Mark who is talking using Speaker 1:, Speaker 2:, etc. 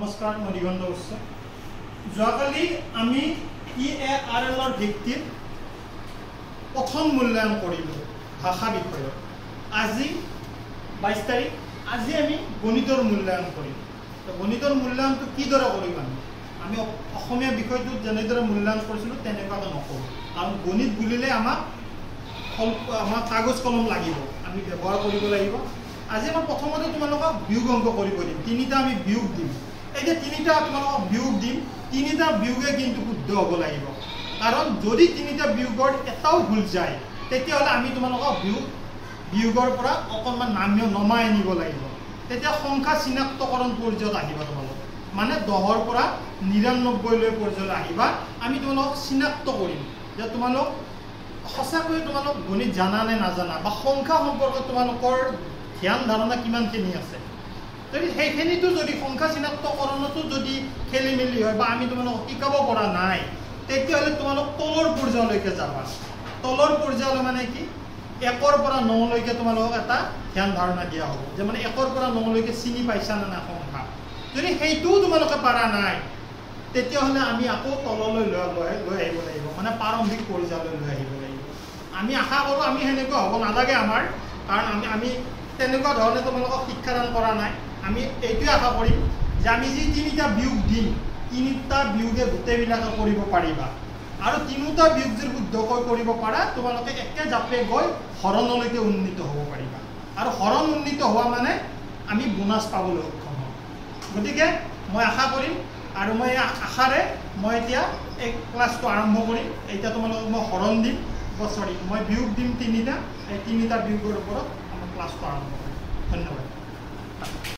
Speaker 1: নমস্কাৰ মই দিগন্ত বৈশ্য যোৱাকালি আমি EARL ভিত্তিত প্ৰথম মূল্যায়ন কৰিলোঁ ভাষা বিষয়ত আজি 22 তাৰিখ আজি আমি গণিতৰ মূল্যায়ন কৰিম তো গণিতৰ মূল্যায়নটো কিদৰে কৰিম আমি অসমীয়া বিষয়টো যেনেদৰে মূল্যায়ন কৰিছিলোঁ তেনেকুৱাকৈ নকৰোঁ কাৰণ গণিত বুলিলে আমাক কাগজ কলম লাগিব আমি ব্যৱহাৰ কৰিব লাগিব আজি মই প্ৰথমতে তোমালোকক বিয়োগ অংক কৰিব দিম তিনিটা আমি বিয়োগ দিম এই যে তিনিটা তোমালোকক বিয়োগ দিম তিনিটা বিয়োগে কিন্তু শুদ্ধ হ'ব লাগিব কাৰণ যদি তিনিটা বিয়োগৰ এটাও ভুল যায় তেতিয়াহ'লে আমি তোমালোকক বিয়োগৰ পৰা অকণমান নমাই আনিব লাগিব তেতিয়া সংখ্যা চিনাক্তকৰণ পৰ্যায়ত আহিবা তোমালোক মানে 10ৰ পৰা 99 লৈ পৰ্যায়লৈ আহিবা আমি তোমালোকক চিনাক্ত কৰিম যে তোমালোক সঁচাকৈ তোমালোক গণিত জানা নে নাজানা বা সংখ্যা সম্পৰ্কত তোমালোকৰ ধ্যান ধাৰণা কিমানখিনি আছে যদি সেইখিনিতো যদি সংখ্যা চিনাক্তকৰণতো যদি খেলি মেলি হয় বা আমি তোমালোকক শিকাব পৰা নাই তেতিয়াহ'লে তোমালোক তলৰ পৰ্যায়লৈকে যাবা তলৰ পৰ্যায়লৈ মানে কি 1ৰ পৰা 9 লৈকে তোমালোকক এটা ধ্যান ধাৰণা দিয়া হ'ব যে মানে 1ৰ পৰা 9 লৈকে চিনি পাইছা নে না সংখ্যা যদি সেইটোও তোমালোকে পাৰা নাই তেতিয়াহ'লে আমি আকৌ তললৈ লৈ আহিব লাগিব মানে প্ৰাৰম্ভিক পৰ্যায়লৈ লৈ আহিব লাগিব আমি আশা কৰোঁ আমি সেনেকুৱা হ'ব নালাগে আমাৰ কাৰণ আমি তেনেকুৱা ধৰণে তোমালোকক শিক্ষাদান কৰা নাই আমি এইটোৱে আশা কৰিম যে আমি যি তিনিটা বিয়োগ দিম তিনিটা বিয়োগে গোটেইবিলাকে কৰিব পাৰিবা আৰু তিনিটা বিয়োগ যদি শুদ্ধকৈ কৰিব পাৰা তোমালোকে একে জাপে গৈ হৰণলৈকে উন্নীত হ'ব পাৰিবা আৰু হৰণ উন্নীত হোৱা মানে আমি বোনাছ পাবলৈ সক্ষম হ'ম গতিকে মই আশা কৰিম আৰু মই আশাৰে মই এতিয়া এই ক্লাছটো আৰম্ভ কৰিম এতিয়া তোমালোকক মই হৰণ দিম মই বিয়োগ দিম তিনিটা এই তিনিটা বিয়োগৰ ওপৰত আমাৰ ক্লাছটো আৰম্ভ কৰিম ধন্যবাদ